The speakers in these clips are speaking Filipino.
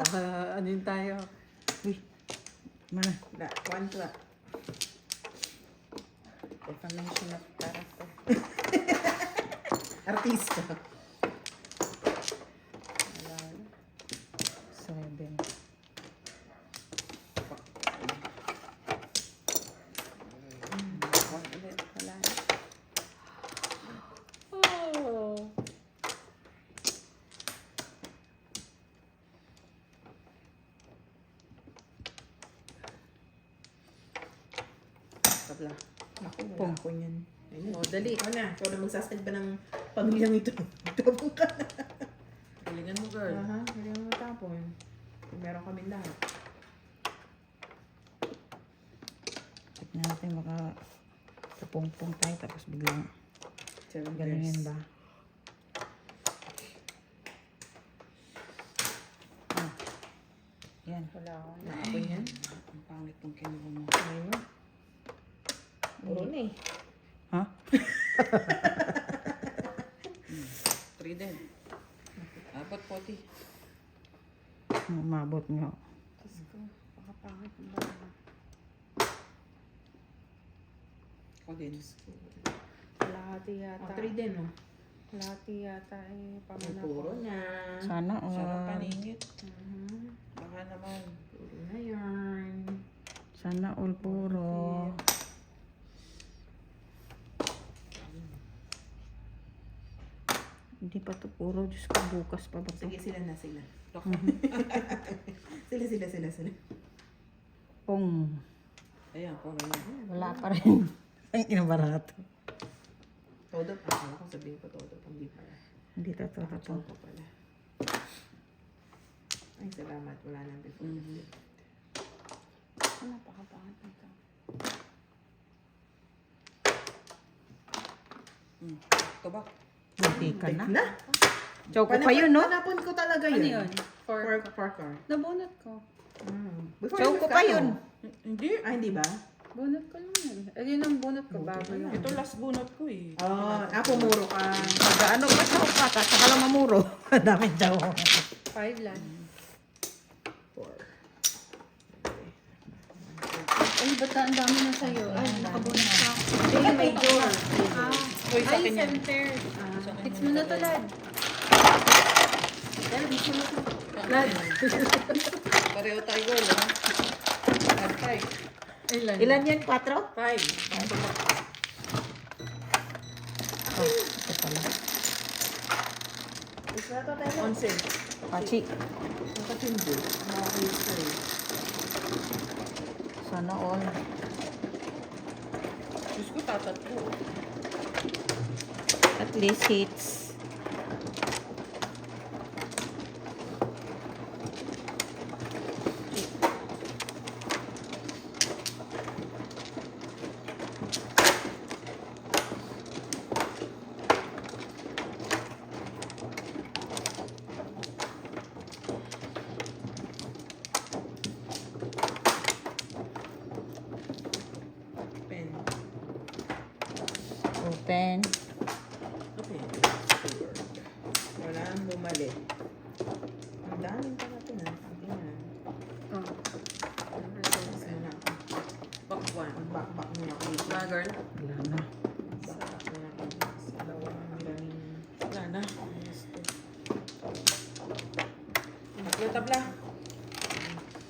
Baka ano yun tayo. Uy. Mana? Da, one to defamation of character. Artista. Wala na. 7. One ulit. Wala na. Oh. Tabla. Naku, wala ko yan. Ayun. O, dali. Ikaw na. Ikaw na magsasalba ng pamilyang ito. Tapong ka na. Galingan mo, girl. Aha, hindi mo matapon. Meron kami lahat. Tignan natin baka tapong-pong tayo tapos biglang 7 galingin years. ba? Ah. Yan. Wala ako. Nakapon yan. Ang pangit ng kinuha mo. Ayun. Puro na eh. Ha? 3 din. Apat, 40. Umabot nyo. Diyos ko. Pakapangit ang baga. Ako din. Kalahati yata. 3 din, no? Kalahati yata eh. Ay, Pamana puro ko. na. Sana Sarap all. paningit. Mhm. Baka naman. Puro na yarn. Sana all puro. Hindi pa to puro. Diyos ko, bukas pa ba to? Sige, sila na sila. Mhm. Sila. Pong. Ayan, puro na. Wala pa rin. Ay, inabarato. Todo pa. Akala ko sabihin ko todo. Hindi pala. Hindi to to. Todo pa pala. Ay, salamat. Wala nang before. Mhm. Napakapangit nito. Ito ba? Buti ka na. Na? Choco pa yun, no? Panapon ko talaga Ano yun. yun? Four car. Nabunot ko. Choco pa yun. Hindi. Ah, hindi ba? Bunot ko lang yun. Ayun ang bunot ko. Bago Buti yun. pala. Ito last bunot ko eh. Pumuro ka. Ano ba sa upat? Saka lang mamuro. Daming daw. 5 lang. 4. Ay, ba't ang dami na sa'yo? Ay, nakabunot ka ako. Ay, may door. Ay, center. Fix mo na to, lad. Lad. Pareho tayo, girl. Ha? Lad 5. Ilan? Ilan yan? 4? 5. Oh, ito pala. Isa to tayo. 11. Pachi. Nakatindi. Nakakita. Sana all. Diyos ko, tatatlo. At least hits. Pen. Open. Okay. Wala nang bumalik. Ang daming pa natin ha. Tingnan. Oh. Kasi na ako. Back 1. Ang back niya ako dito. Na, girl. Wala na. Back niya ako sa dalawang galing. Wala na. Gusto. Tatlo tabla.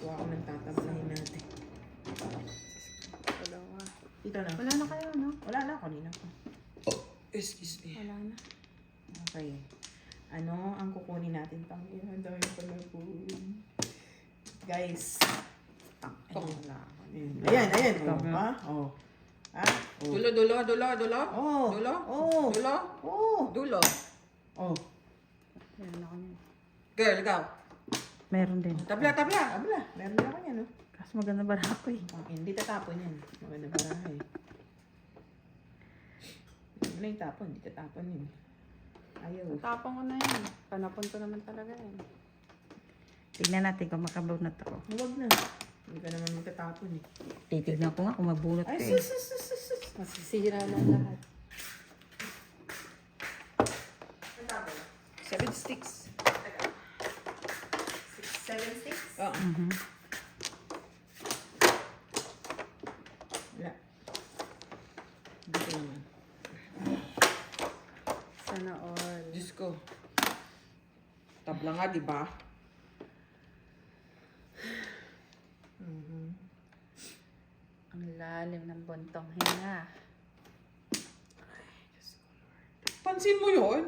Kuha ko ng tatablahin natin. Dalawa. Dito na. Wala na kayo, no? Wala na. Kanina pa. Excuse me. Wala na. Okay. Ano ang kukunin natin pang yun? Ang dami pala po. Guys. Wala ako. Ayan. Oh. Ha? Oh. Ha? Oh. Dulo. Oh. Dulo. Oh. Dulo. Oh. Dulo. Oh. Meron ako niyan. Girl, ikaw. Meron din. Tabla. Abla. Meron din ako yan, no? Kaso maganda ba ako eh. Okay, hindi tatapon yan. Maganda barahay. Hindi na itapon. Hindi tatapon yun. Ayaw. Tapang ko na yan. Panapon ko naman talaga yan. Tignan natin kung makabunot ako. Huwag na. Hindi ka naman magtatapon eh. Titignan ko nga kung magbunot Ay, ko eh. sus. Masisira na lahat. 7 sticks. 6, 7 sticks? Oh. Oo. Mhm. Wala. Dito naman. Sana all. Diyos ko. Tabla nga, di ba? Ang lalim ng buntong hinga. Pansin mo yun?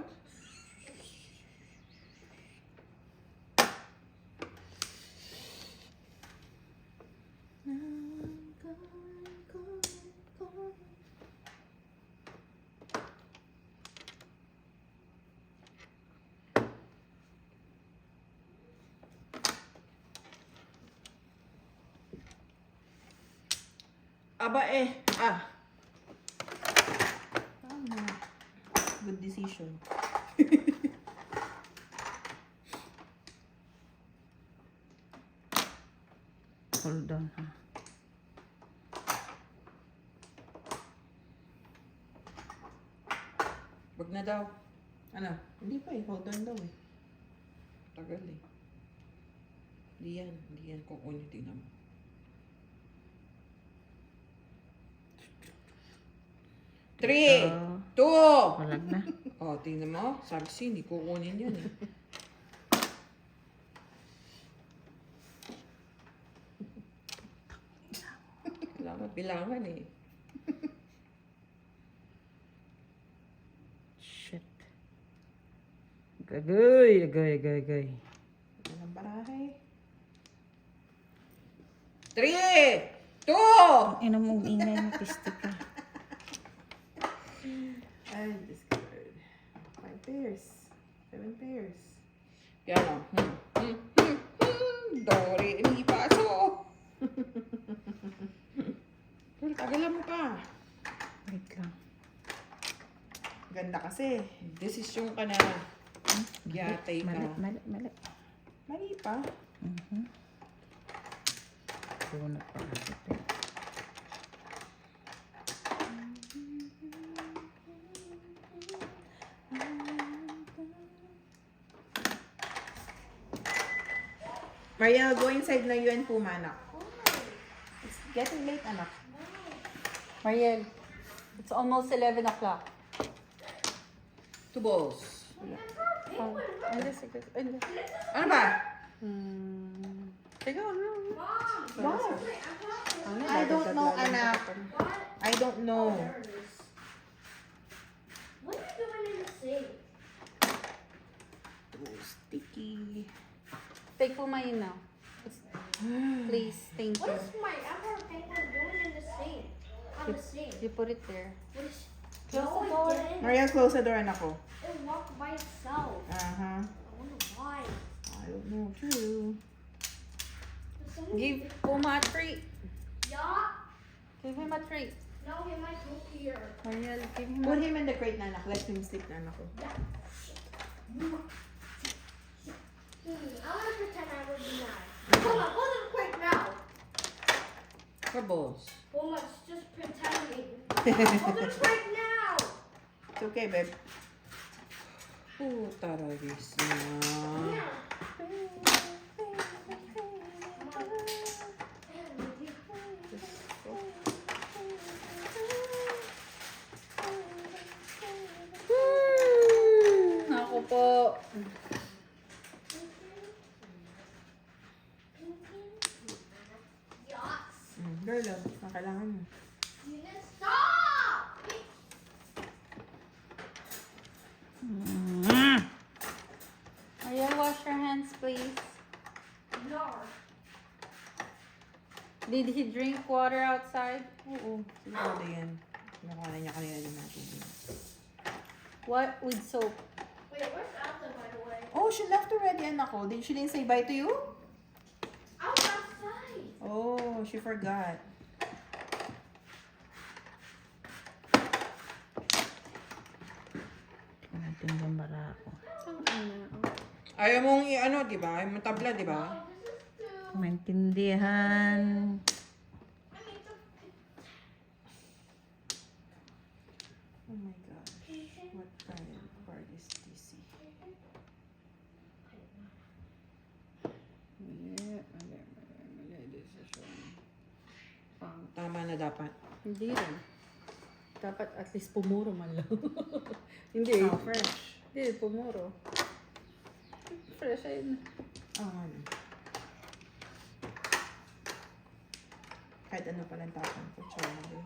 Aba eh. Tama. Good decision. Hold on, ha. Wag na daw. Ano? Hindi pa eh. Hold on daw eh. Tagal eh. Hindi yan. Hindi yan. Kukunin. Tingnan mo. Three, Ito. two. Walag na. Oh, tingnan mo. Sagsi, hindi kukunin yan eh. Kailangan bilangan eh. Shit. Agay, agay, agay, agay. Ano ang barahe? Three, two. Ina mong ingay mo, pistik ka. Ay, discard. 5 pairs. 7 pairs. Yan o. Dori, mi paso. Pero tagalan mo pa. Wait lang. Ganda kasi. Desisyon ka na. Gyatay ka. Mali, mali, mali. Mali pa. Bunot pa kasi ito. Mariel, go inside na UN Puma, anak. It's getting late, anak. Mariel, it's almost 11 o'clock. 2 balls. Oh, sige. Ano ba? Sige, ano? Wow. I don't know, anak. I don't know. What are you doing in the sink? Too sticky. Take po mine now. Please, thank What you. is my other paper doing in the sink? On the sink. You put it there. What is... Close the No, door. it didn't. Mariel, close the door, anak ko. It walked by itself. Uh-huh. I wonder why. I don't know, too. Give Puma a treat. Yeah. Give him a treat. No, he might go here. Mariel, give him Put a him in the crate na, anak. Let him sleep na, anak ko. I want to pretend I would be nice. Hold on, hold on quick now. For balls. Well, let's just pretending. Hold on quick now. It's okay, babe. Oh, taragis na. Here. Ako po. Yes. Girl, ang kailangan mo. Eunice, stop! Mariel, wash your hands, please. No. Did he drink water outside? Oo, sigurado yan. Nakuha na niya kanina yung mga tubig. What with soap? Wait, where's Elsa, by the way? Oh, she left already, anak ko. Did she didn't say bye to you? I was outside. Oh, she forgot. Tingnan natin yung bara ko. Ayaw mong i-ano, di ba? Ayaw mong tabla, di ba? This is too... Maintindihan. I need to... Oh my gosh. What kind of card is this? tama na dapat. Hindi rin. Dapat at least pumuro man lang. Hindi. Oh, fresh. Hindi, pumuro. Fresh ayun. Oh, ano. Kahit ano palang tapon ko. Tsaka din.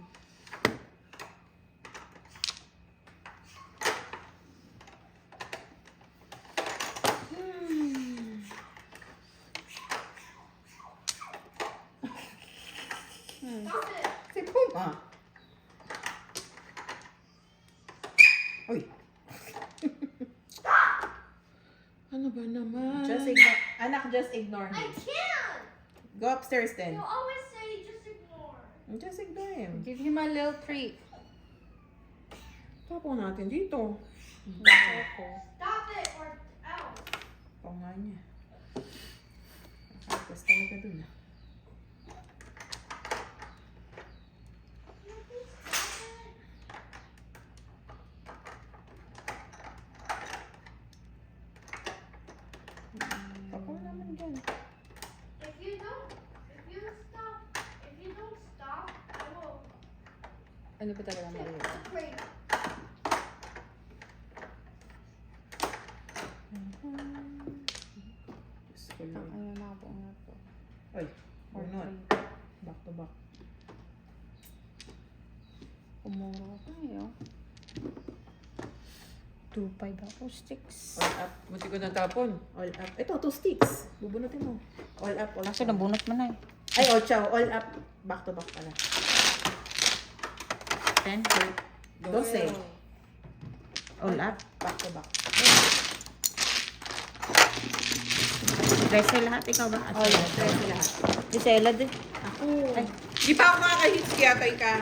Stop it. Si Puma. Uy. Ano ba naman? Just ignore. Anak, just ignore I him. can't. Go upstairs then. You always say just ignore. Just ignore him. Give him a little treat. Tapon natin dito. Stop it or else. Ito nga niya. Nakakapos talaga dun ah. Tapon naman dyan. If you don't stop, I will Ano ba talaga mali? break. Diyos ko Ang Lord. ano na po nga po. Ay, Or bunot. treat. Back to back. Pumuro ko eh, oh. 2.5 ako, sticks. All up. Buti ko natapon. All up. Ito, 2 sticks. Bubunutin mo. All up, all Kasi up. nabunot mo na eh. Ay, ocho. All up. Back to back pala. 10. 12. All up. Back to back. 13 lahat. Ikaw ba? All up. 13 lahat. Di Sela din. Ako. Ay, di pa ako makakahits kaya kay ka.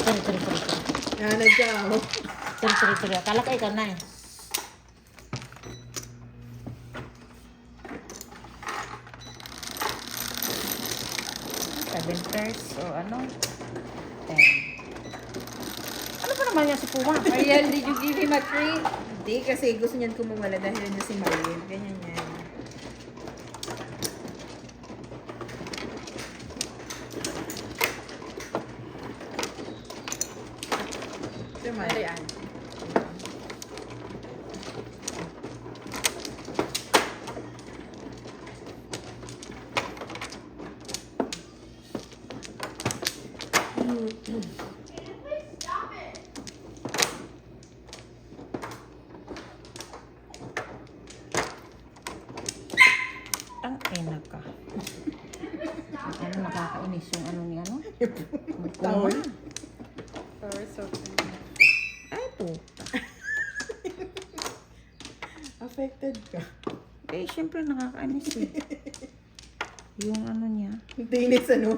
Sorry. Nanadya ako. Sorry. Akala ko ikaw na eh. Seven pairs o ano? 10. Ano pa naman yan si Puma? Ariel, did you give him a treat? Hindi, kasi gusto niyan kumawala dahil niya si Mariel. Ganyan yan. Naman. Ano yan? Can you please stop it? Ang ina ka. Ano nakakainis yung ano ni ano? Tawon. Sorry, so Ay, puta. Affected ka. Eh, syempre nakakainis eh. Yung ano niya. Dinis ano?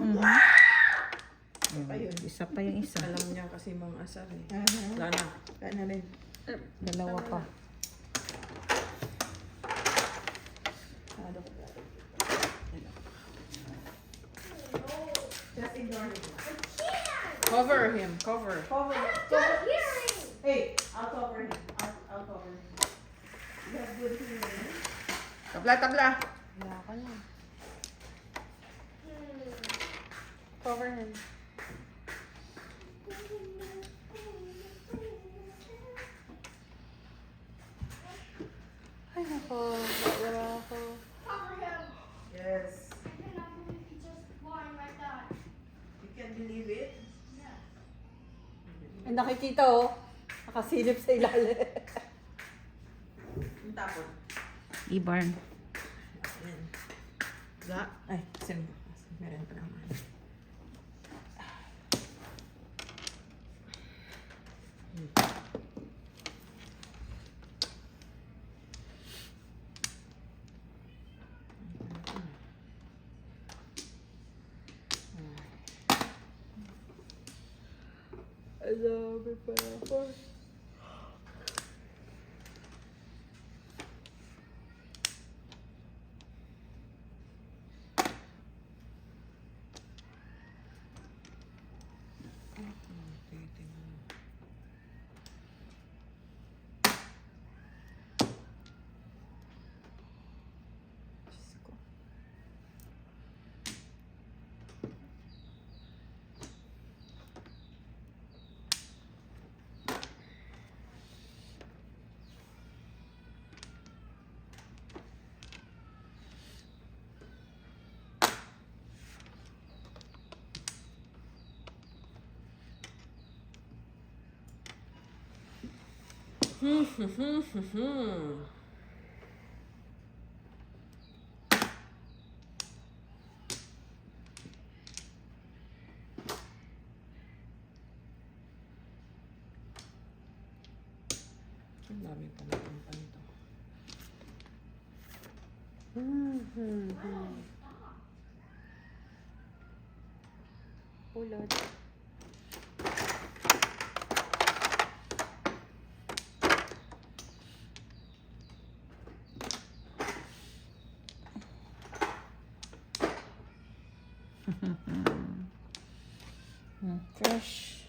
Ayun. Isa pa yung isa. Alam niya kasi mga asar eh. Uh-huh. Wala na. Wala na rin. Dalawa pa. Ano? Just ignore him. Cover him. Cover. Cover. Stop hearing. Hey, I'll cover him. I'll cover him. You have good hearing. Tabla. wala ka na. Cover him. Ay, nako. Wala ako. Cover him. Yes. I cannot believe he just lying like that. You can believe it. Yes. Ay, nakikita oh. Nakasilip sa ilalim. Yung tapon. Ibarn. Ayan. Ga. Ay, sin. Meron pa naman. I love it, Papa. Ang dami pa natin pa nito. Pulot. Fresh.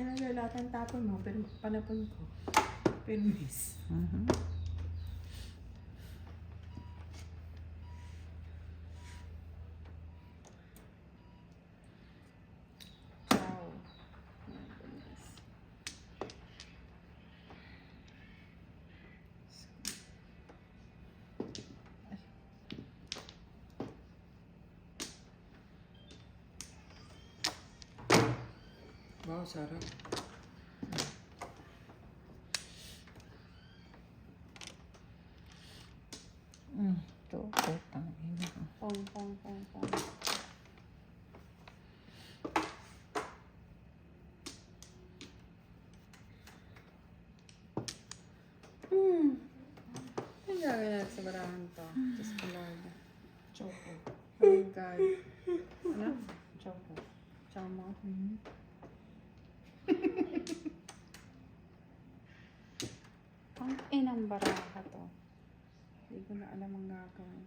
Ano lalatan tapon mo? Pero panapon ko. Permis. Ciao. My goodness. Wow, sarap. Ito, putang ina. Pong, pong, pong, pong. Ang gagawin natin sa barahan to. Diyos ko Lord. Choco. Oh my God. Ano? Choco. Chamo. Ang inang baraha to. Hindi ko na alam ang gagawin.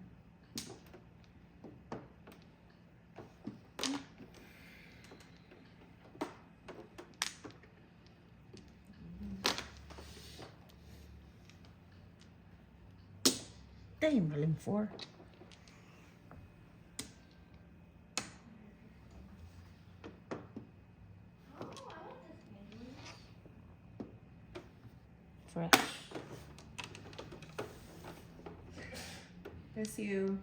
Ito yung maling 4. Fresh. Bless you.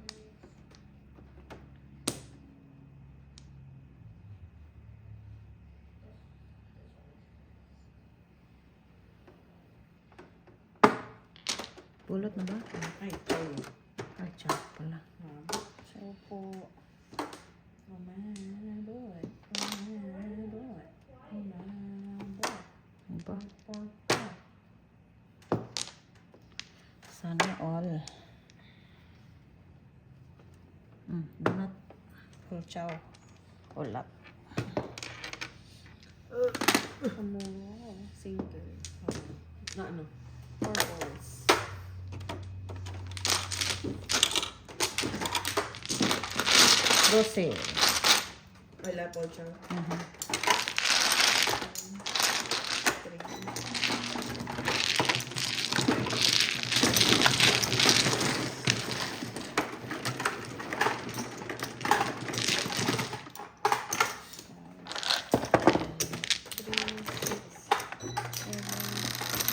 Pulot na ba? Ay, chow. Ay, chop pala. So po. Oh my boy. Oh my boy. Oh my boy. Ano ba? Pork chop. Sana all. Donut. Full chow. Ulap. Kamuro. Single. Na ano? Purples. Rosé. Wala po chow.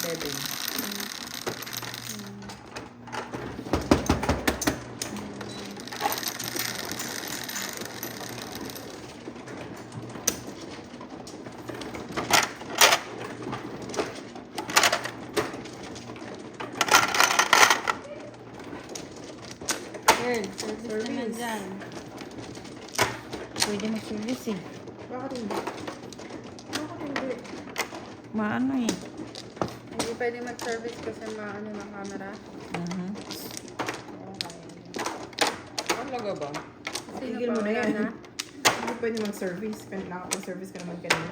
Bebe. Girl, service naman dyan. Pwede mag-service eh. Bakit hindi? Bakit hindi? Maano eh. Hindi pwede mag-service kasi maano ng camera. Mhm. Okay. Talaga ba? Sino Tigil pa? mo na Wala yan. na? Hindi pwede mag-service. Nakapag-service ka naman kanina.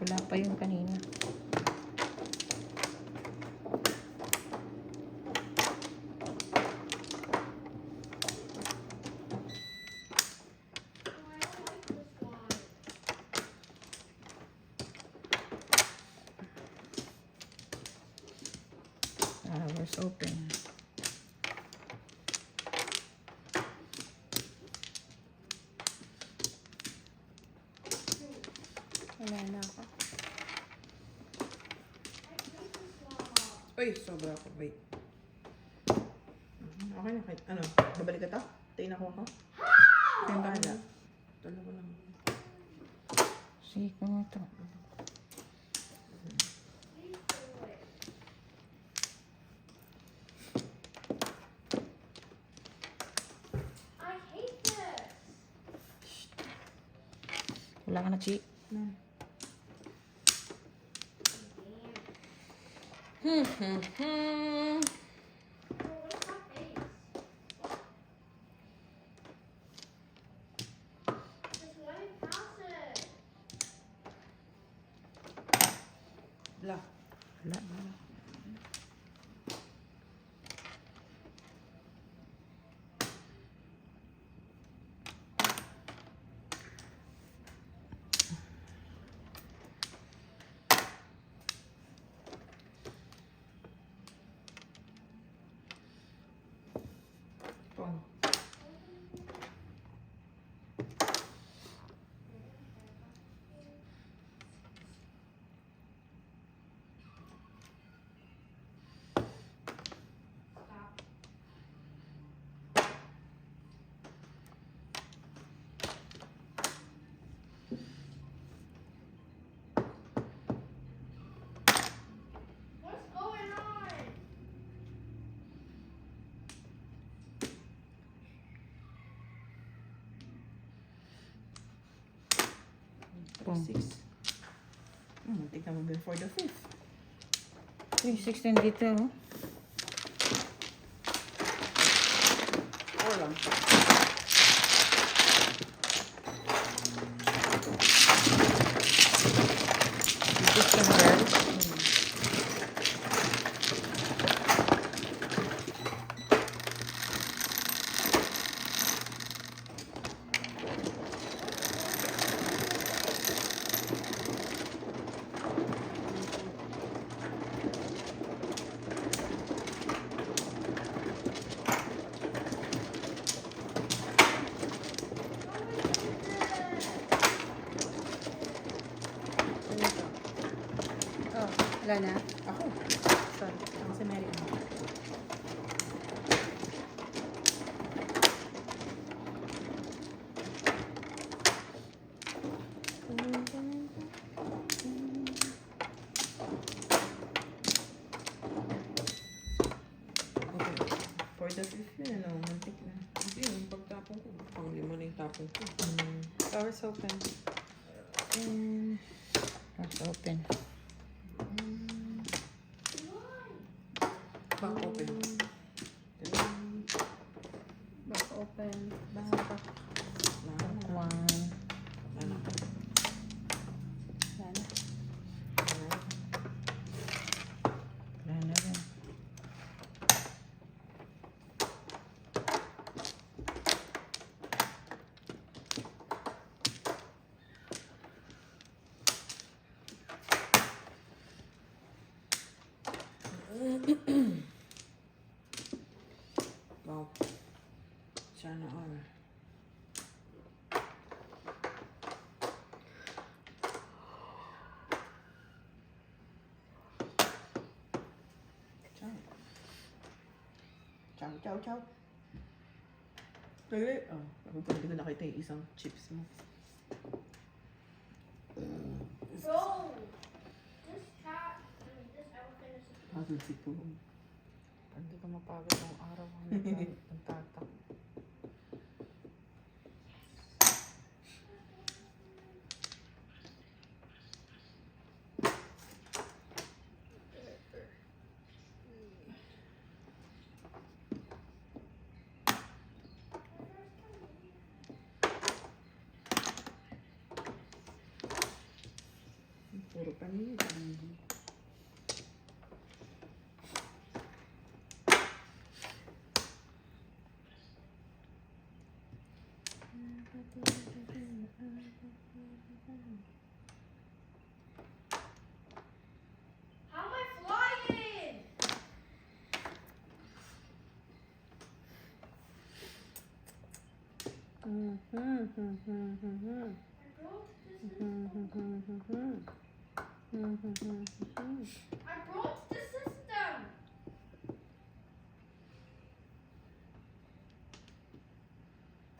Wala pa yung kanina. Hours open. Wala na ako. Uy, sobra ako. Wait. Okay na. Kahit, ano? Babalik ka to? Tingin ako ako? Kaya bahala. Dalawa lang. Sige ko nga ito. Wala ka na, Chi. No. What's my face? Just let me pass it. Bla. Wala. Pong. Stop. What's going on? Pong. 6. Muntik na before the 5th. 316 dito, oh. 4 lang. December. Oh, wala na. Ako. Sorry. Ako si Mary Ann. Okay. For the 5th yun, ano, muntik na. Hindi, yung pagtapon ko. Pang 5 na yung tapon ko. Doors open. Doors open. Back open. Back open. Back. Back. One. Ano? Wala na. Wala na rin. Wow. Sana all. Ciao. Ciao, ciao, ciao. Dali. Oh, hindi ko nakita yung isang chips mo. Bro, this cat, I mean, this elephant is Puzzle si Pum. Hindi ko mapagod ng araw. Nagtatak. Puro panin. How am I flying? I broke the system.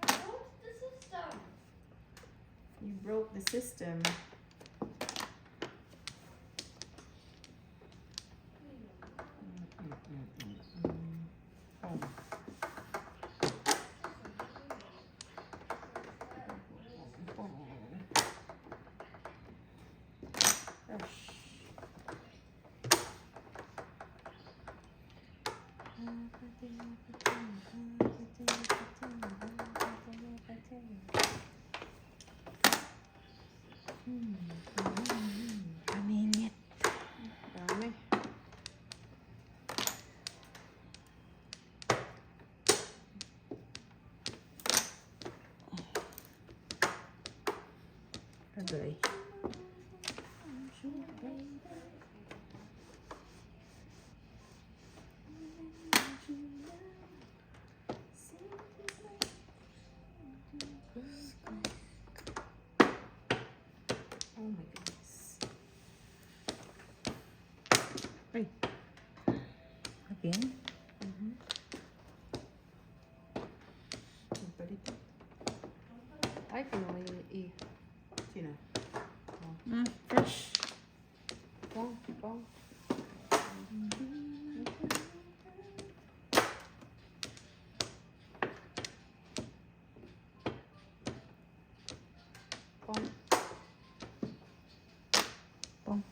I broke the system. You broke the system. Paminit. Dami. Agoy. Oh my goodness. Ay. Again? Nagpalit. Ay, kinuha yung E. Sino? Fresh. Pong, pong. Pong. Pong.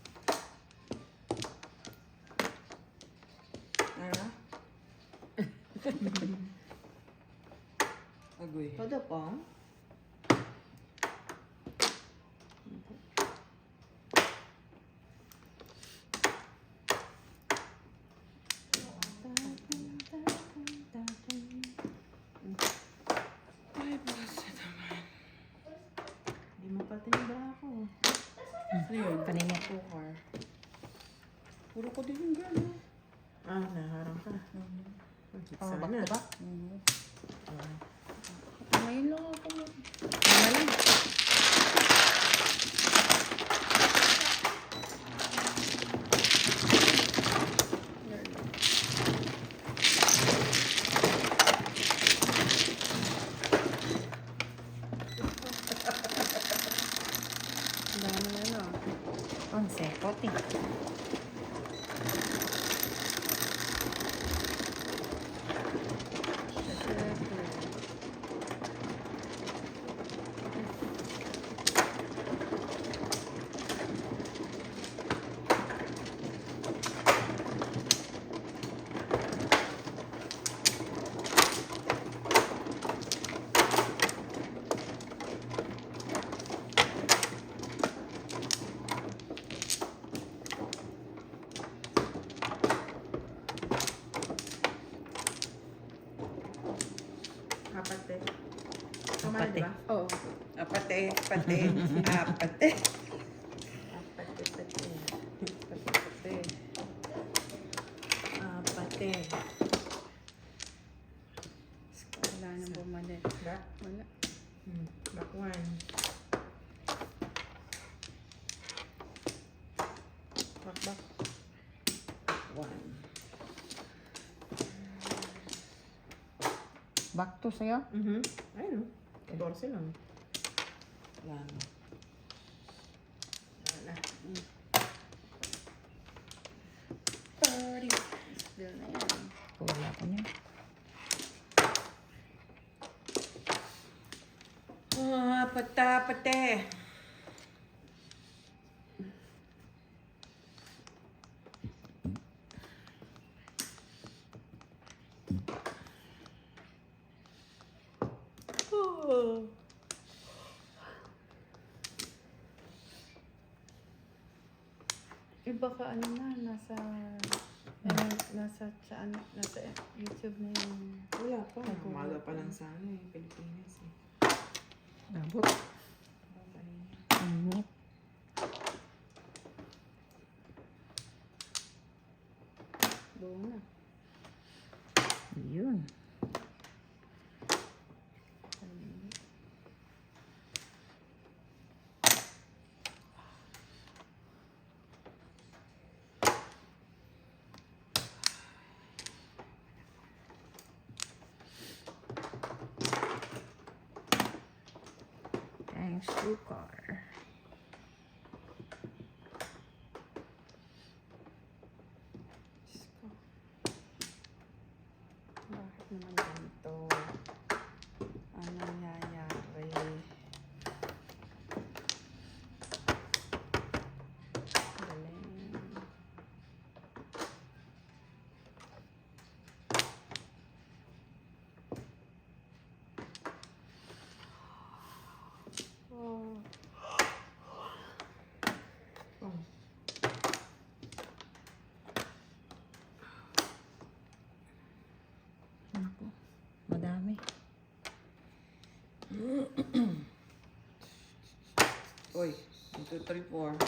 Ara? Agoy. Todo pong? Ay, bukasan naman. Hindi mo pati yung bra ko. Ano yun? Paninit. Tukar. Puro ko din yung girl. Ah, naharang ka. Oh, Sana. back to back. Ngayon lang ako. Malam. Ang dami na no. Ang sekot eh. Apate. Apate. Apate. Diba? Oo. Apate. Apate. Apate. Apate. Apate. Apate. Wala nang bumalik. Back. Wala. Back one. Back, back. One. Back to sa'yo? Ayun o. 14 lang. Wala na. Wala na. 30. Still na yan. Wala ko niya. Pate. Iba ka ano na, nasa YouTube na yung Wala pa. Umaga pa lang sana eh. Pilipinas eh. Labot. Init. buo na. Yun. Thanks to car. Diyos ko. Bakit naman ganito? Ano nangyayari? Galing. Uy, 1, 2, 3, 4. 1,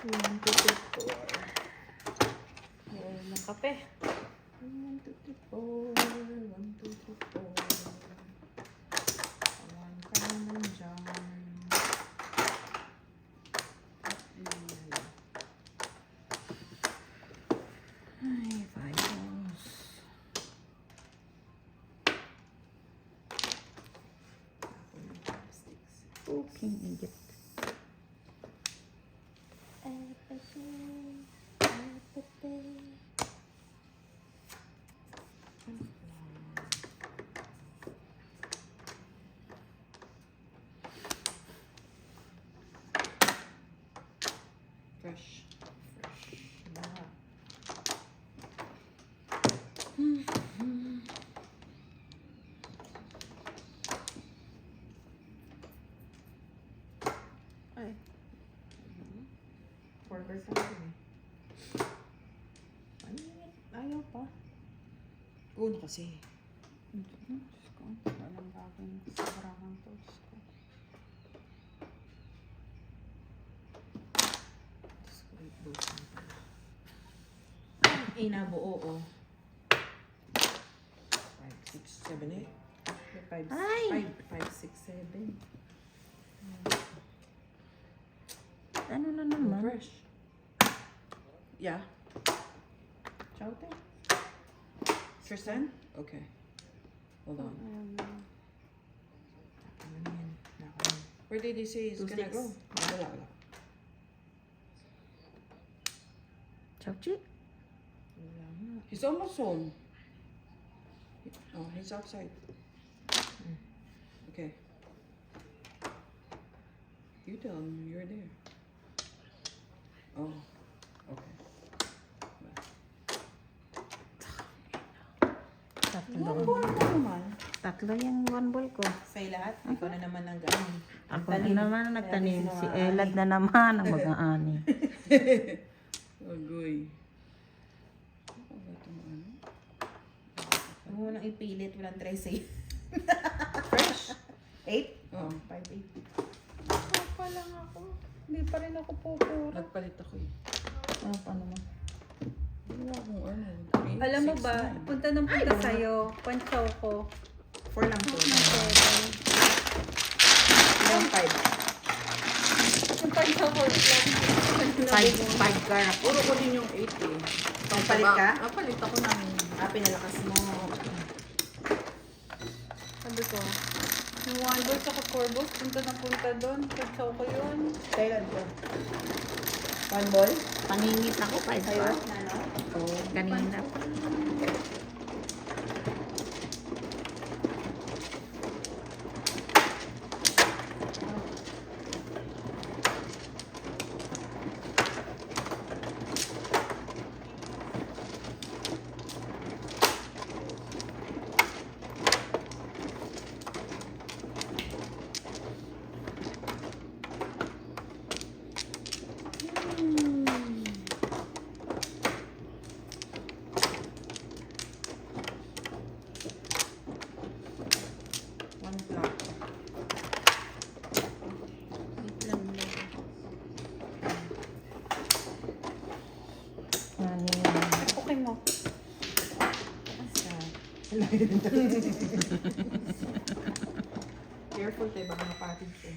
2, 3, 4. Meron ng kape. 1, 2, 3, 4. 1, 2, 3, 4. Awan ka naman dyan. Ay, virus. Fucking idiot. Fresh. Lahat. Ay. Burger sa akin eh. Ayaw pa. Una kasi. Diyos ko. Walang gagawin sa barahan to. Diyos ko. Diyos ko, wait, busan pa. Ay, nabuo, oh. 5, 6, 7, 8. 5, Ay! 5, 6, 7. Ano na naman? Fresh. Yeah. Ciao, te. Tristan? Okay. Hold on. Where did he say he's gonna 2, 6. go? Wala, wala. Chowchi? Wala na. He's almost home. Oh, he's outside. Okay. You tell him you're there. Oh, okay. Tatlo. naman. Tatlo yung one ball ko. Sa lahat, ikaw na naman ang gaan. Ako na naman nagtanim. Si Elad na naman ang mag-aani. Agoy. Ano ba itong ano? Huwag mo nang ipilit, walang 13. Fresh. 8? Oh, 5, 8. Pa lang ako. Hindi pa rin ako pupuro. nagpalit ako eh. Oh, paano mo? Wala akong ano. Alam mo ba, punta ng punta sa'yo, panchaw ko. 4 lang po. Ilang 5? Yung panchaw ko, Five car. Puro ko din yung 8 eh. Nagpalit ka? Napalit ako ng... Pinalakas mo. sabi ko, yung one ball sa Corbos, punta na punta doon. Panchaw ko yun. Kailan ko? 1 ball? Pangingit ako, 5 Kayo? car. Ano? Kanina pa. Okay mo. Careful tayo, baka mapatid ko.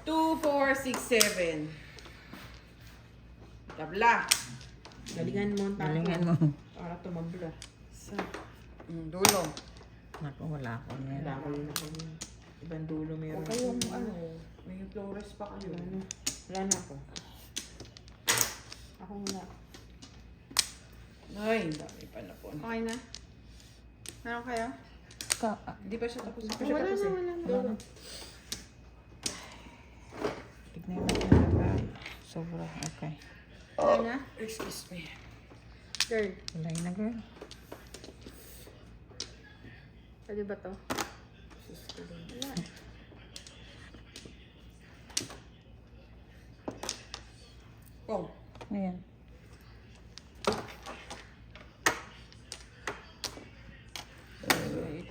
2, 4, 6, 7. Tabla. Galingan mo ang tako. Galingan mo. Para tumabla. dulo. Naku, wala ako Wala meron. ko rin ako yun. Ibang dulo meron. O kayong ano, may flores pa kayo. Wala na ako. Ako nga. Ay, dami pa na po. Okay na? Meron kayo? Hindi pa siya tapos. Hindi pa siya tapos eh. Wala na. Tignan natin na sobra. Okay. Wala na? Excuse me. Third. Wala na, girl. Pwede ba to? Oh, Ayan.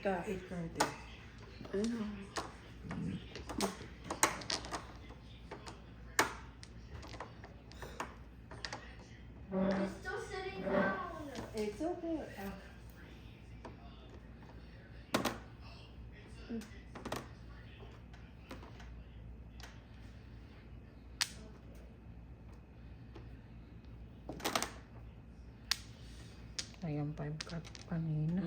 8 ka, 8 card. Ano? It's still sitting down. It's okay. Ayan, 5 cup kanina.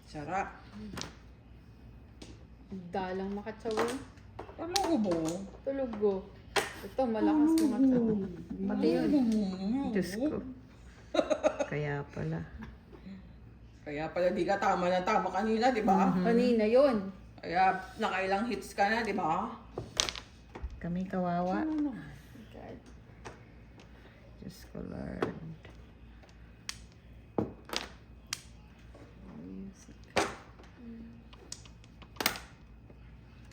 Sarap. Dalang makatsawi. Ano ko mo? Tulog ko. Ito, malakas makatsawi. Pati yun. Diyos ko. Kaya pala. Kaya pala di ka tama na tama kanina, di ba? Kanina yun. Kaya nakailang hits ka na, di ba? Kami kawawa. God. Diyos ko, Lord.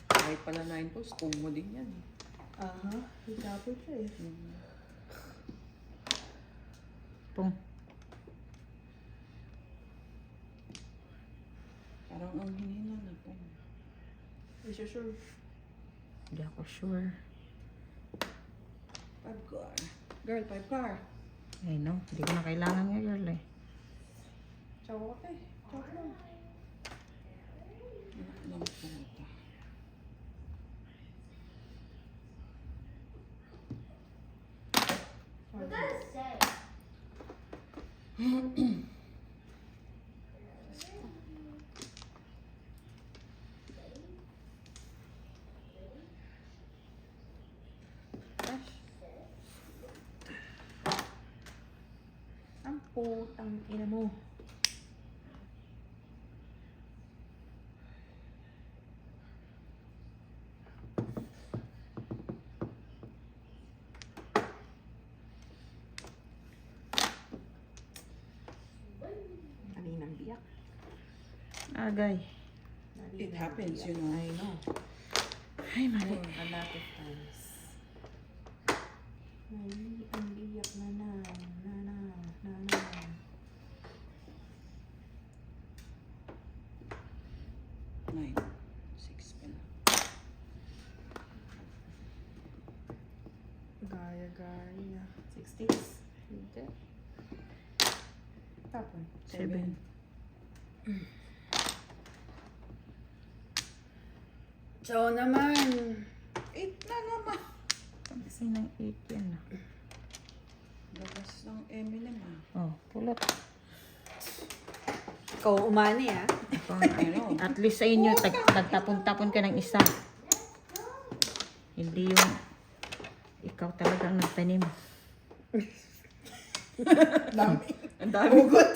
Kahit pala 9 post, kung mo din yan. Aha, higapon siya eh. Pong. Parang ang hinina na po. Is you sure? Hindi ako sure. 5 car. Girl, 5 car. Ay no, hindi ko na kailangan nga girl eh. Tsawa ka eh. Tsawa ka lang. Anak ng puta. What does it say? Ang putang ina mo. Kaninang biyak. Agay. It happens, you know. I know. Ay, mali. A lot of times. Ay, ang biyak na. 9. 6 pala. Gaya-gaya. 60s. Hindi. Tapon. 7. So naman. 8 na naman. Kasi ng 8 yan ah. Labas ng Eminem ah. Oh, pulot. Ikaw umani ah. Ako, Ano? at least sa inyo, nagtapon-tapon ka ng isa. Hindi yung ikaw talagang nagtanim. Ang dami. Hugot.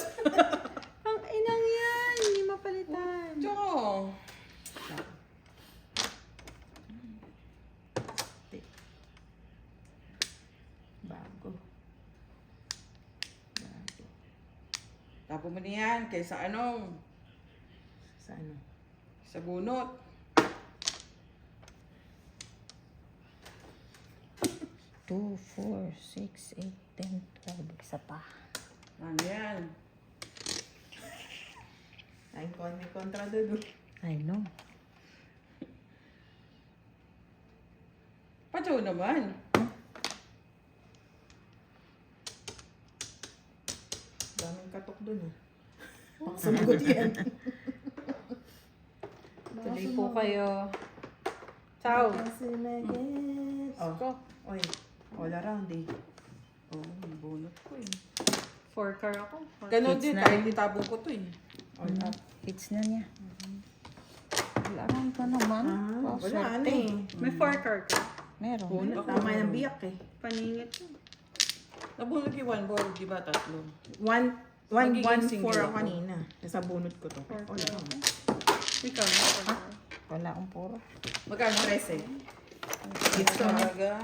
Ang inang yan. Hindi mapalitan. Tsaka. Bago. Tapo mo na yan kaysa ano, Sa ano? sa bunot. Two, 4, 6, 8, 10, 12. Isa pa. Ano yan? Ay, may kontra doon. I know. Pacho naman. Daming katok doon ah. Sumagot yan. Tuloy po kayo. Ciao. Oh. Oy, all around eh. Oo, oh, bunot ko eh. 4 car ako. Ganon Kids din, na. kahit itabo ko to eh. All up. Hits na niya. Wala lang ka naman. Ah, Oh, wala ano swerte. eh. May 4 car ka. Meron. Bunot, tama yung biyak eh. Paningit. Nabunot yung 1 ball, di ba? 3. 1, 1, Magiging 1, 4 single ako ako. kanina. Nasa bunot ko to. Four All around. Ikaw na. Wala akong puro. Magkano? 13. It's talaga.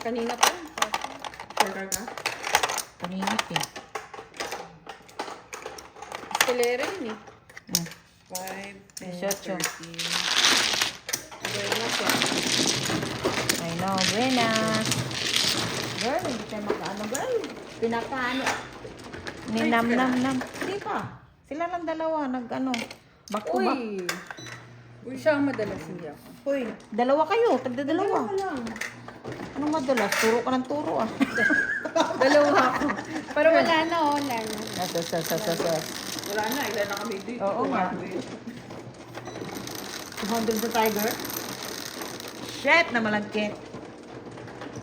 Kanina pa. 4 ka? Panginit eh. Escalera yun eh. 5, 10, 18. 13. Buenas yan. I know, buenas. Girl, hindi tayo makaano, girl. Pinakaano. Ninam-nam-nam. Hindi pa. Sila lang dalawa, nag-ano. Back-to-back. Uy, siya ang madalas hindi ako. Uy, dalawa kayo, tagda-dalawa. Anong madalas? Turo ka ng turo ah. Dalawa ako. Pero wala na, oh, wala na. Wala na, ilan na kami dito. Oo nga. 200 na tiger. Shit na malagkit.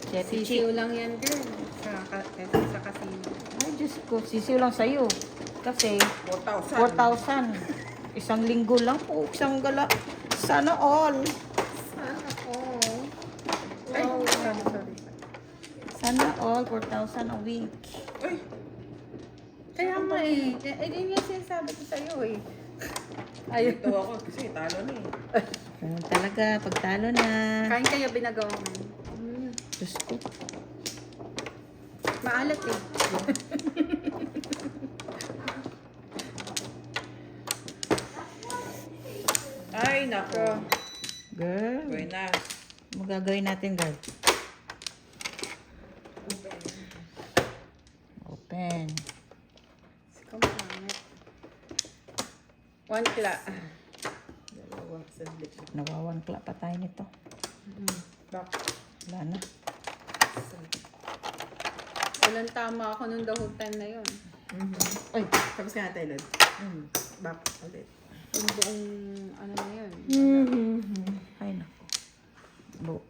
Shit, Sisiw lang yan, girl. Sa casino. Ay, Diyos ko. Sisiw lang sa'yo. Kasi 4,000. 4,000. Isang linggo lang po. Isang gala. Sana all. Ay, sorry. Sana all. 4,000 a week. Uy, Kaya nga eh. Eh, yun yung sinasabi ko sa'yo eh. Ayun. ito ako kasi talo na eh. Ganun talaga. Pagtalo na. Kain kayo binagawa mo. Diyos ko. Maalat eh. Ay, nako. Girl. Buenas. Magagawin natin, girl. Open. Ikaw pangit. 1 kila. Dalawa, sandali. Nawawan kla pa tayo nito. Back. Wala na. Walang tama ako nung the whole time na yun. Ay. Tapos ka natin, Lord. Back ulit. Yung buong ano na yun. Ay, nako.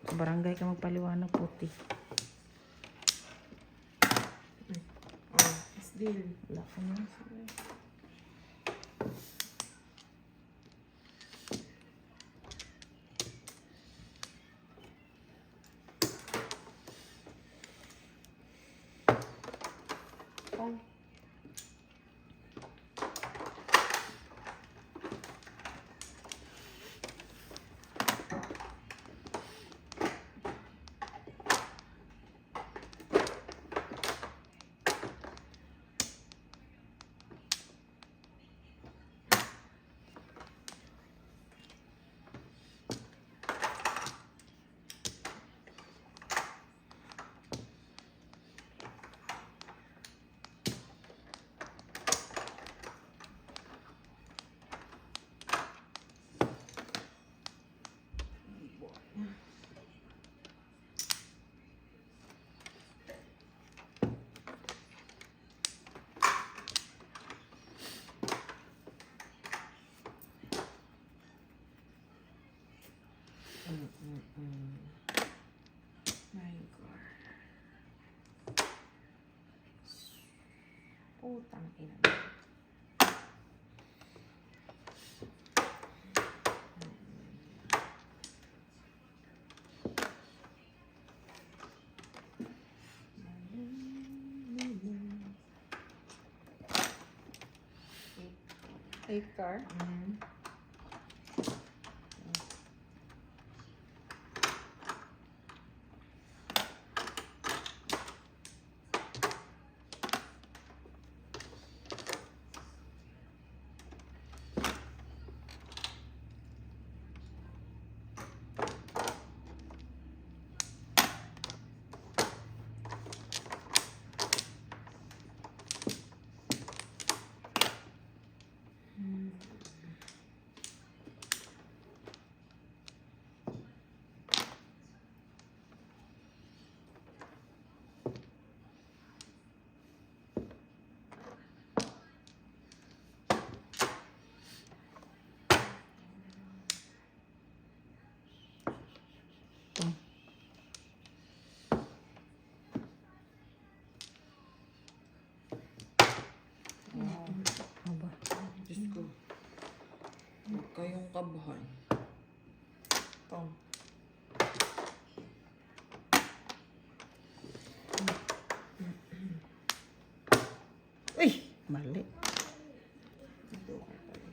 Sa barangay ka magpaliwanag puti. Oh, still. Wala ko na. Oh. My God. Putang ina. A car. Aba. Diyos ko. Huwag kayong kabahan. Ito. Uy! Mali. Ito ka pala.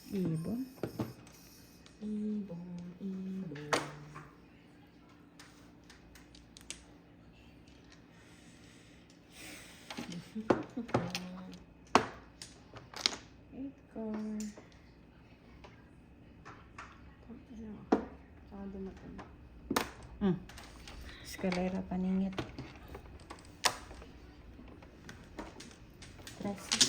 Ibon. Ibon, ibon. Ikaw. Ano? Saka dumating. Eskalera paningit. 13.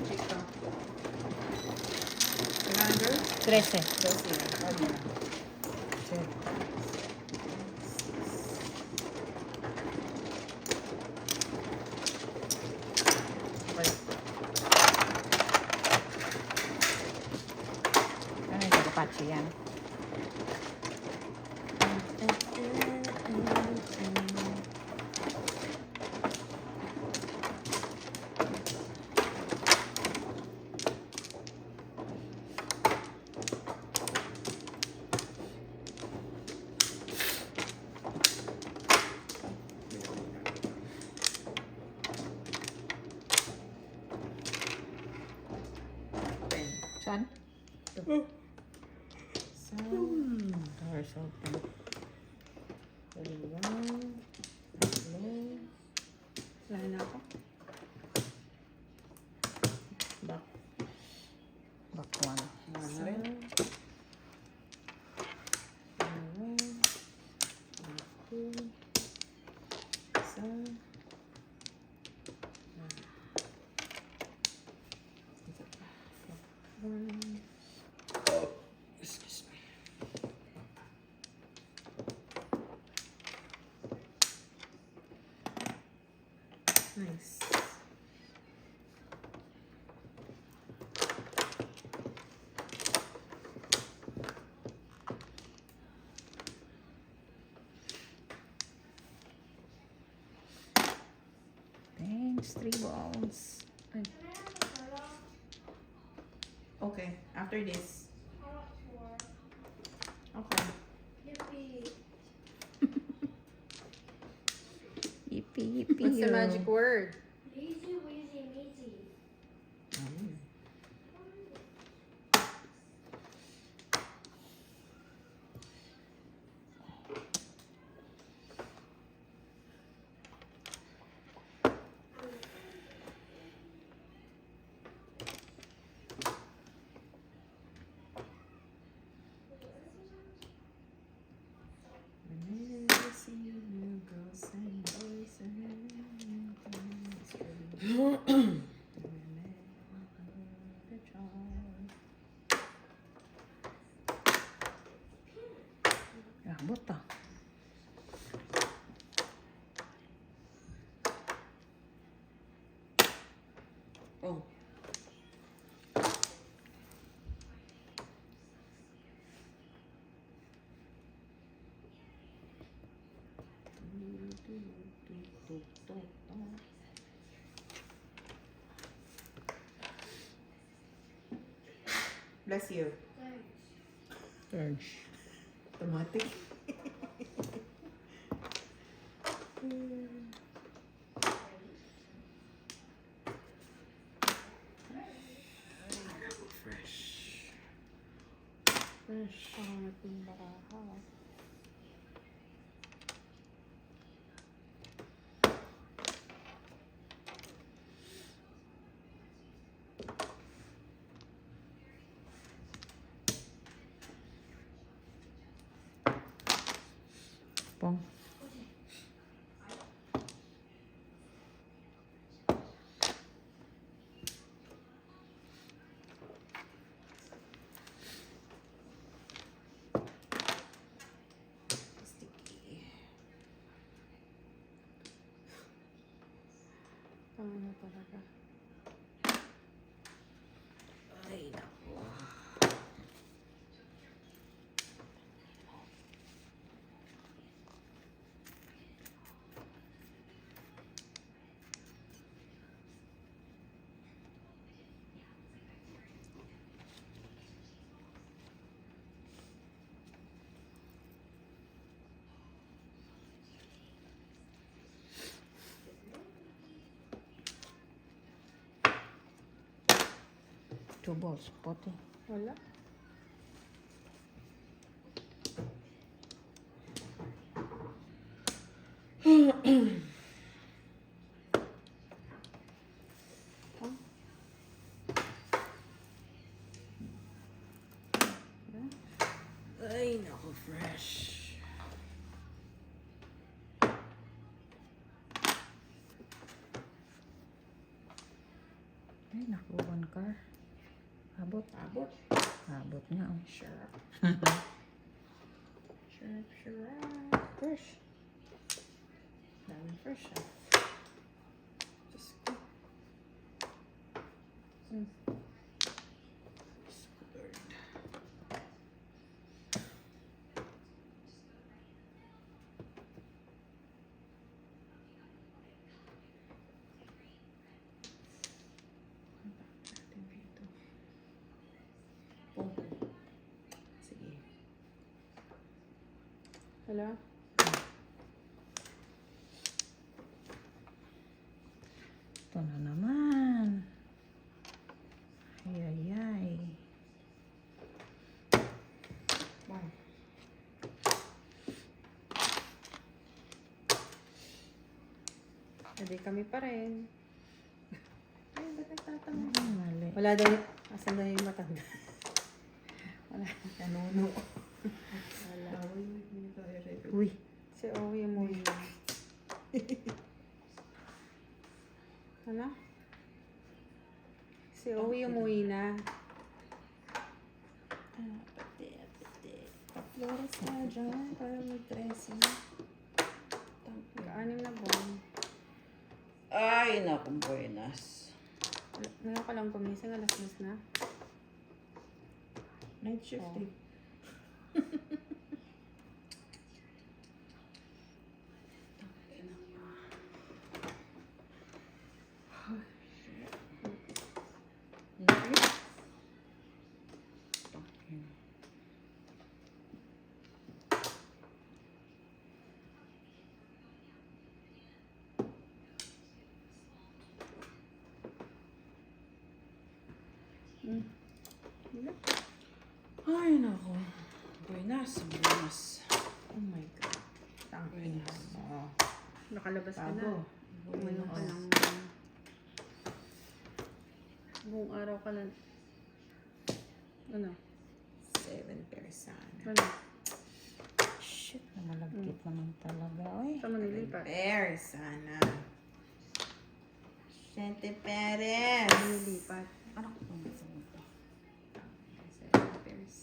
Ikaw. Remember? 13. That's it. Oh, yeah. Sir. Wait. Ano yung Carpaccio yan? Ten. Saan? Doors open. 31. Hello. Wala na ako. Back. Back one. One na rin. One. Two. Isa. One. Oh, excuse me. Nice. Thanks, 3 balls. Okay, after this. I want four. Okay. Yippee. Yippee, yippee. What's the magic word? Easy, weezy, measy. Whenever I see you girls and boys and Abot ah. Oh. Bless you. Surge. Automatic. Fresh. Fresh. Pangat yung baraha. Pong. Sticky. Ano talaga? Ay, naku. 2 balls. Puti. Wala. Ay, naku, fresh. Ay, naku, 1 car. Abot. Abot. Abot nga, oh. Sharp. Sharp, sharp. Fresh. Daming fresh, ah. Diyos ko. Diyos ko, Lord. Natin dito. Oh. Sige. Wala. Ito na naman. Ay, ay, ay. Wow. Hindi kami pa rin. Ay, ba't nagtatanong? Ay, mali. Wala daw. Asan daw yung matanda? Wala. Nanuno. Wala. Uy. Si Owie umuwi na. Ano? Si Owie umuwi na. Flores na dyan para mag-dressing. Anim na buwan. Ay, naku, buenas. Ngayon ka lang gumising, alas 10 na. Night shift Oh. eh. Ay, naku. Buenas, buenas. Oh my God. Tangin mo. Nakalabas ka na. Bago. Ngayon ka lang. Buong araw ka lang. Ano? 7 pairs sana. Ano? Shit, namalagkit naman talaga. Uy. Saan mo nilipat? Pairs sana. 7 pairs. Saan mo nilipat? Ano ko pang masama ito? 7 pairs.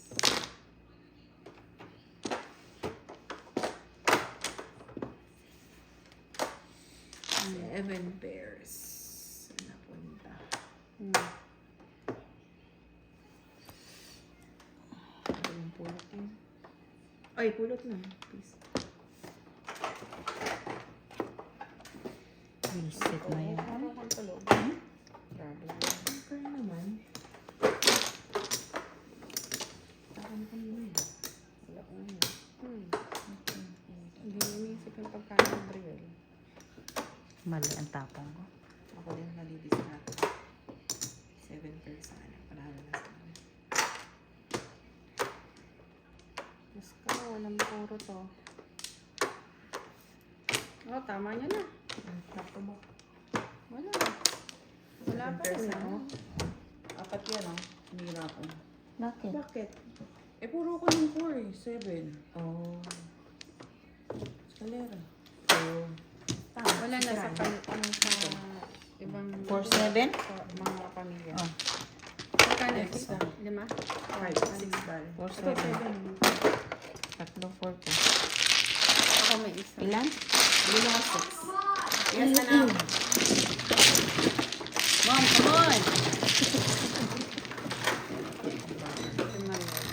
Seven pairs. Saan napunta? Ano yung pulot yun? Ay, pulot na. Please. Visit na yan. Ano kang tulog? Grabe. Okay naman. Takam kami na yun. Wala ko ngayon. Hindi iniisip yung pagkain ng Briel. Mali ang tapong ko. Ako din nalibis natin. 7 pairs sana. Panalo na sana. Mas ka, walang puro to. Oh, tama niya na. Sakto mo. Wala. Wala pa rin na. Apat yan, oh. Hinira ko. Bakit? Bakit? Eh, puro ko ng 4 eh. 7. Oh. Escalera. Oh. Tama. Wala na sa ano sa ibang 4-7? sa mga pamilya. Oh. Magkano? Extra. 5? 5, 6 bal. 4-7. Ito, 7. Tatlo, 4. Ako may isa. Ilan? Hindi na 6. Yes, anak. Mom, come on! Si Manuel.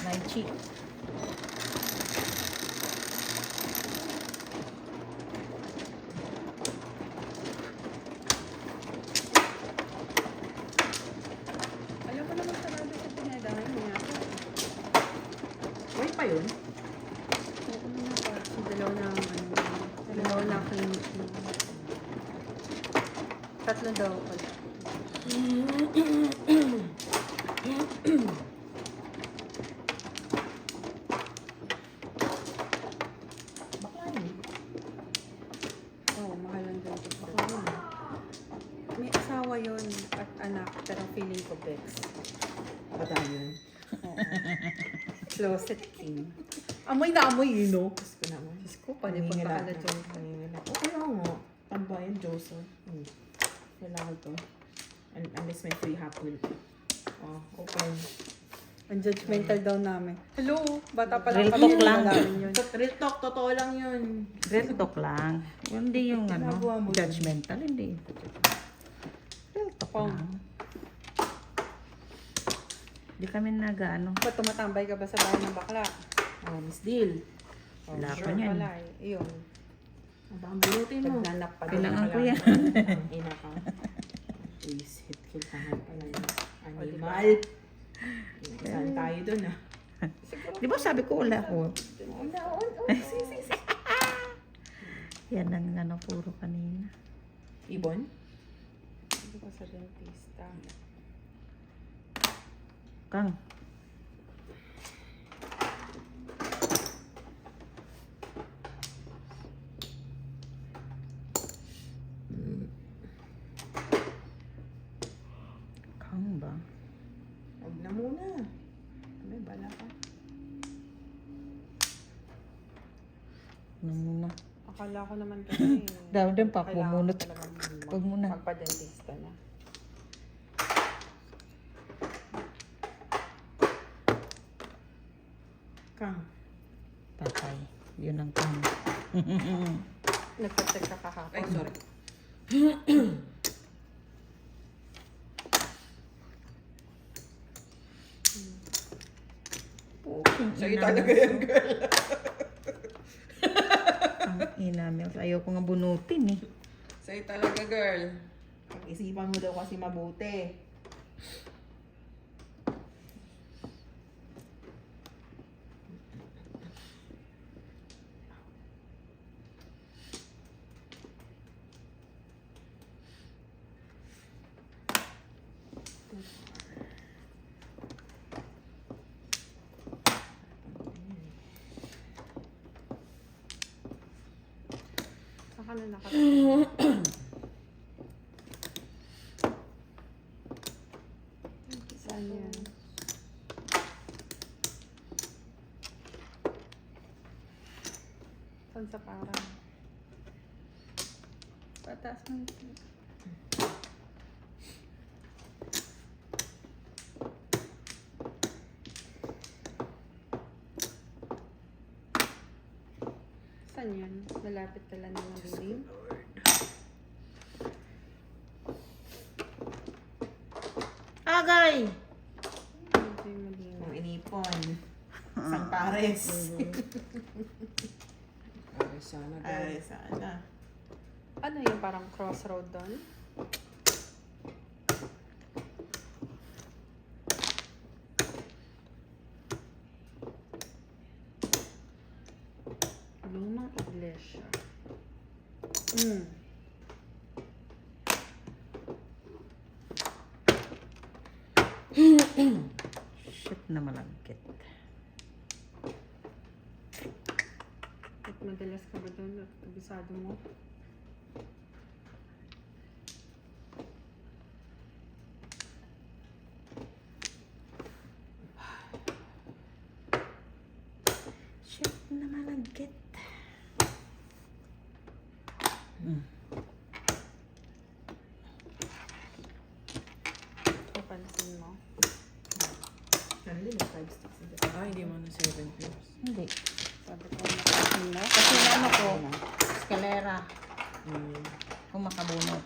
My cheek. Alam ko naman sarado sa pinadahan niya. Wait pa yun? Oo na pa. Dalaw na clinic. Tatlo daw pala. Bakla yun. Oo, mahal ang dentist. May asawa yun at anak, pero feeling ko Bex. Bata yun. Oo. Closet king. Amoy na amoy yun, no? Diyos ko naman. Diyos ko, palipot ka na dyan. Nanginginak. O kaya nga. Tambayan, Joseph. Kailangan to. Unless may free hapon. Oh, open. Ang judgmental daw namin. Hello, bata pa Real lang talk lang. namin yun. Real talk, totoo lang yun. Real talk lang. Hindi yung Ginagawa mo yun. judgmental, hindi. Real talk Pong. lang. Hindi kami nag-ano. Ba't tumatambay ka ba sa bahay ng bakla? Oh, Miss Deal. Wala pa Sure niyan. pala eh. Iyon. Ang baka bunutin mo. Nagnanak pa Kailangan ko yan. Ang ina ka. Please, hit kill ka nga pala yun. Animal. Saan tayo dun ah? Di ba sabi ko wala ko? Wala, Yan ang ano puro kanina. Ibon? Hindi ko sa dentista. Kang. Kang ba? Huwag na muna. May bala ka. Ano muna? Akala ko naman kasi. Daw din pa, kailangan pumunot. ko talagang Huwag muna. magpa-dentista na. Kang. Patay. Yun ang kang. Nagpa-check ka kahapon. Ay, sorry. Sa'yo talaga yan, girl. Ang ina, Mels. Ayaw ko nga bunutin eh. Sa'yo talaga, girl. Pag-isipan mo daw kasi mabuti. Saka na nakatawa. Saan yan? Saan sa parang? Pataas ng... Saan yan? Malapit ka lang ng building? Agay! Ito yung malinaw. Ang inipon. Sang pares. Ay, sana, girl. Ay, sana. Ano yung parang crossroad doon? Lumang iglesia. Shit na malagkit. At madalas ka ba doon at abisado mo? Shit na malagkit. Papansin mo? Nandun yung 5 sticks. Ay, hindi mo na 7 years. Hindi. Sabi ko napansin mo? Kasi ano ko, eskalera. Mm. Kung makabunot.